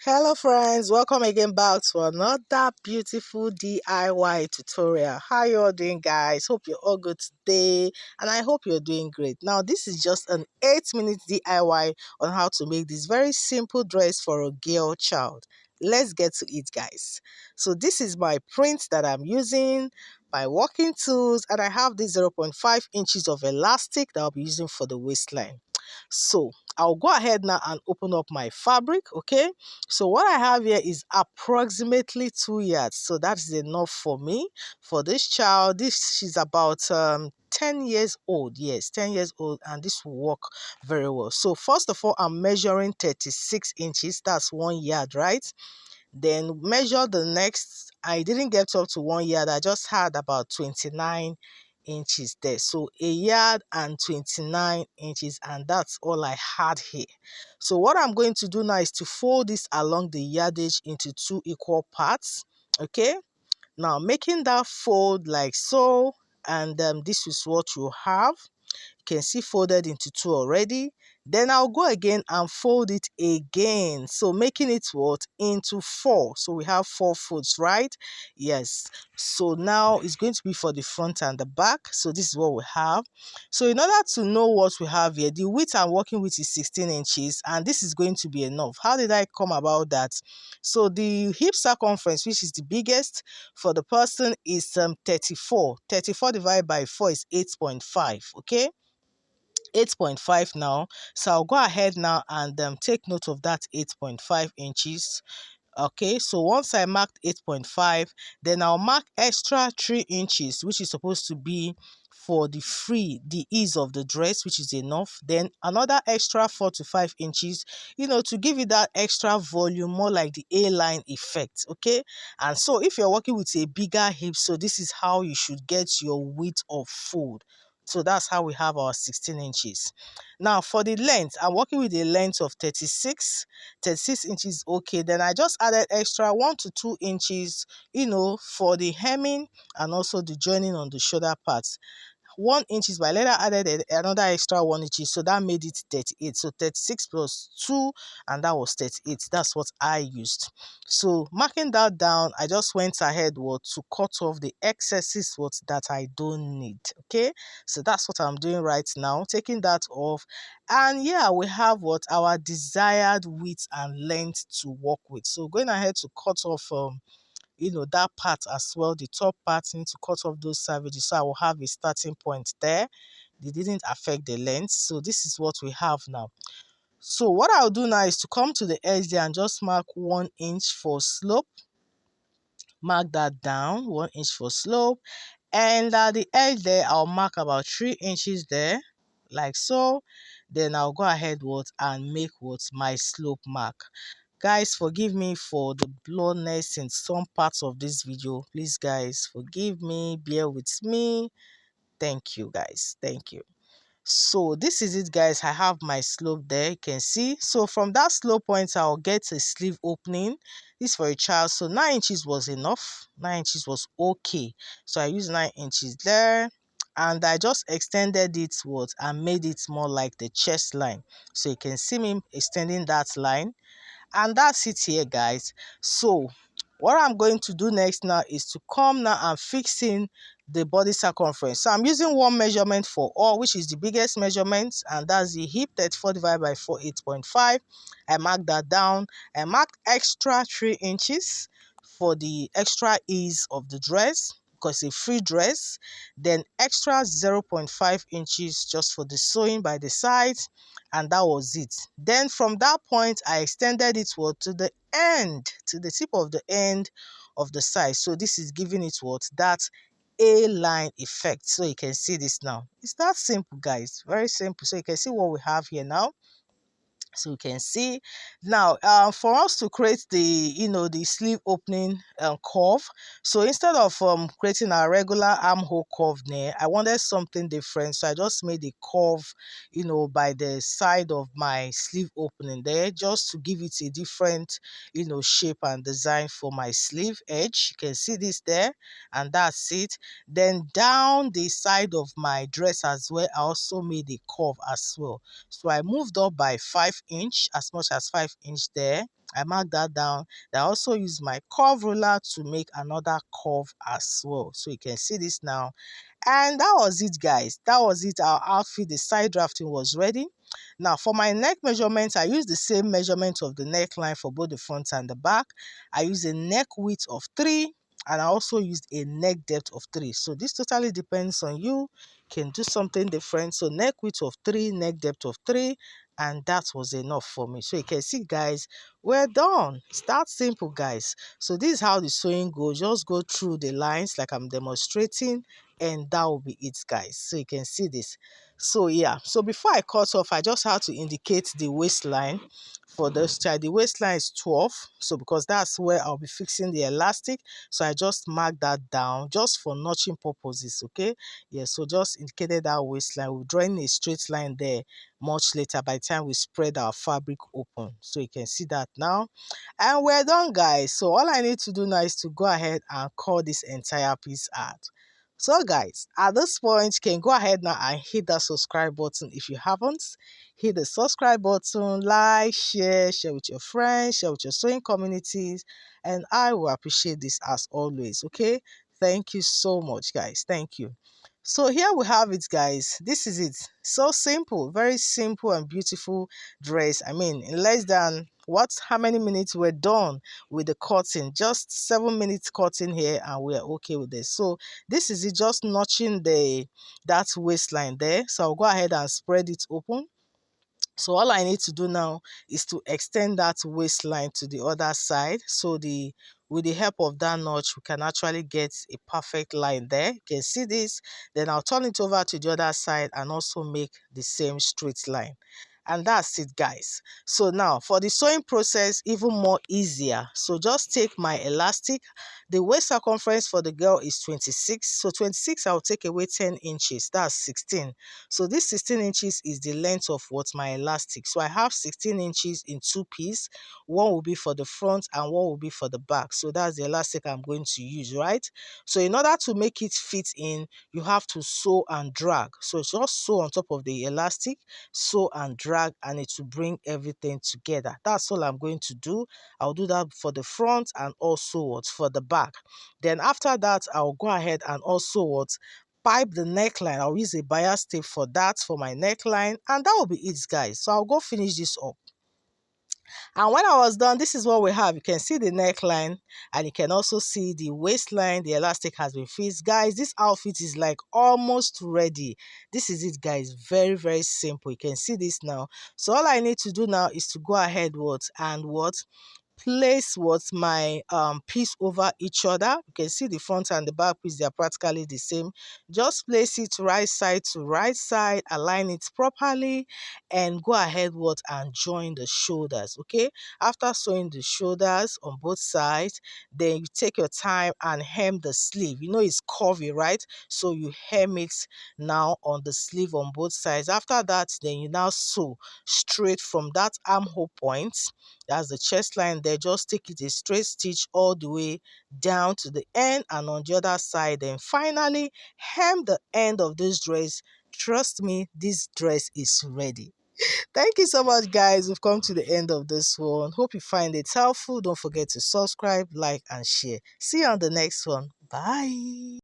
Hello friends, welcome again back to another beautiful DIY tutorial. How you all doing, guys? Hope you're all good today and I hope you're doing great. Now this is just an 8-minute DIY on how to make this very simple dress for a girl child. Let's get to it, guys. So this is my print that I'm using, my working tools, and I have this 0.5 inches of elastic that I'll be using for the waistline. So I'll go ahead now and open up my fabric, okay? So what I have here is approximately 2 yards. So that's enough for me. For this child, she's about 10 years old. Yes, 10 years old, and this will work very well. So first of all, I'm measuring 36 inches. That's 1 yard, right? Then measure the next. I didn't get up to 1 yard. I just had about 29 inches there. So a yard and 29 inches, and that's all I had here. So what I'm going to do now is to fold this along the yardage into 2 equal parts. Okay, now making that fold like so, and this is what you have. You can see folded into 2 already. Then I'll go again and fold it again, so making it what, into 4. So we have 4 folds, right? Yes. So now it's going to be for the front and the back. So this is what we have. So in order to know what we have here, the width I'm working with is 16 inches, and this is going to be enough. How did I come about that? So the hip circumference, which is the biggest for the person, is 34. 34 divided by 4 is 8.5. Okay, 8.5 now. So I'll go ahead now and take note of that 8.5 inches. Okay, so once I marked 8.5, then I'll mark extra 3 inches, which is supposed to be for the ease of the dress, which is enough. Then another extra 4 to 5 inches, to give it that extra volume, more like the A-line effect. Okay, and so if you're working with a bigger hip, so this is how you should get your width of fold. So that's how we have our 16 inches. Now for the length, I'm working with a length of 36 inches. Okay, then I just added extra 1 to 2 inches, for the hemming and also the joining on the shoulder parts. 1 inches, but I later added another extra 1 inches, so that made it 38. So 36 plus 2, and that was 38. That's what I used. So marking that down, I just went ahead to cut off the excesses that I don't need. Okay, so that's what I'm doing right now, taking that off. And yeah, we have our desired width and length to work with. So going ahead to cut off that part as well, the top part. Need to cut off those savages, so I will have a starting point there. They didn't affect the length, so this is what we have now. So what I'll do now is to come to the edge there and just mark 1 inch for slope. Mark that down, 1 inch for slope, and at the edge there I'll mark about 3 inches there, like so. Then I'll go ahead and make my slope mark. Guys, forgive me for the blurriness in some parts of this video. Please guys, forgive me, bear with me. Thank you guys, thank you. So this is it, guys. I have my slope there, you can see. So from that slope point, I'll get a sleeve opening. This for a child, so 9 inches was enough. 9 inches was okay, so I used 9 inches there, and I just extended it and made it more like the chest line. So you can see me extending that line. And that's it here, guys. So what I'm going to do next now is to come now and fix in the body circumference. So I'm using one measurement for all, which is the biggest measurement, and that's the hip. 34 divided by 4, 8.5. I marked that down. I marked extra 3 inches for the extra ease of the dress, because it's a free dress. Then extra 0.5 inches just for the sewing by the sides, and that was it. Then from that point, I extended it to the end, to the tip of the end of the side. So this is giving it that A-line effect. So you can see this now. It's that simple, guys. Very simple. So you can see what we have here now. So you can see now, for us to create the sleeve opening curve. So instead of creating a regular armhole curve there, I wanted something different. So I just made a curve by the side of my sleeve opening there, just to give it a different shape and design for my sleeve edge. You can see this there, and that's it. Then down the side of my dress as well, I also made a curve as well. So I moved up by 5 inch, as much as 5 inch there. I mark that down. I also use my curve ruler to make another curve as well. So you can see this now. And that was it, guys. That was it. Our outfit, the side drafting was ready. Now for my neck measurement, I use the same measurement of the neckline for both the front and the back. I use a neck width of 3, and I also used a neck depth of 3. So this totally depends on you. Can do something different. So neck width of 3, neck depth of 3, and that was enough for me. So you can see, guys, we're done. It's that simple, guys. So this is how the sewing goes. Just go through the lines like I'm demonstrating, and that will be it, guys. So you can see this. So yeah, so before I cut off, I just have to indicate the waistline for this child. The waistline is 12, so because that's where I'll be fixing the elastic, so I just marked that down just for notching purposes. Okay, yeah, so just indicated that waistline. We're drawing a straight line there much later by the time we spread our fabric open. So you can see that now, and we're done, guys. So all I need to do now is to go ahead and cut this entire piece out. So guys, at this point, you can go ahead now and hit that subscribe button if you haven't. Hit the subscribe button, like, share with your friends, share with your sewing communities, and I will appreciate this as always, okay? Thank you so much, guys. Thank you. So here we have it, guys. This is it. So simple, very simple and beautiful dress. I mean, in less than how many minutes we're done with the cutting? Just 7 minutes cutting here, and we're okay with this. So this is it, just notching that waistline there. So I'll go ahead and spread it open. So all I need to do now is to extend that waistline to the other side. So with the help of that notch, we can actually get a perfect line there. You can see this. Then I'll turn it over to the other side and also make the same straight line. And that's it, guys. So now for the sewing process, even more easier. So just take my elastic. The waist circumference for the girl is 26. So 26, I'll take away 10 inches. That's 16. So this 16 inches is the length of my elastic. So I have 16 inches in 2 pieces. One will be for the front and one will be for the back. So that's the elastic I'm going to use, right? So in order to make it fit in, you have to sew and drag. So just sew on top of the elastic, sew and drag, and it will bring everything together. That's all I'm going to do. I'll do that for the front and also for the back. Then after that, I'll go ahead and also pipe the neckline. I'll use a bias tape for that, for my neckline, and that will be it, guys. So I'll go finish this up. And when I was done, this is what we have. You can see the neckline, and you can also see the waistline. The elastic has been fixed. Guys, this outfit is like almost ready. This is it, guys. Very, very simple. You can see this now. So all I need to do now is to go ahead and place my piece over each other. You can see the front and the back piece, they are practically the same. Just place it right side to right side, align it properly, and go ahead and join the shoulders. Okay, after sewing the shoulders on both sides, then you take your time and hem the sleeve. You know it's curvy, right? So you hem it now on the sleeve on both sides. After that, then you now sew straight from that armhole point. That's the chest line there. Just take it a straight stitch all the way down to the end, and on the other side, then finally hem the end of this dress. Trust me, this dress is ready. Thank you so much, guys. We've come to the end of this one. Hope you find it helpful. Don't forget to subscribe, like, and share. See you on the next one. Bye.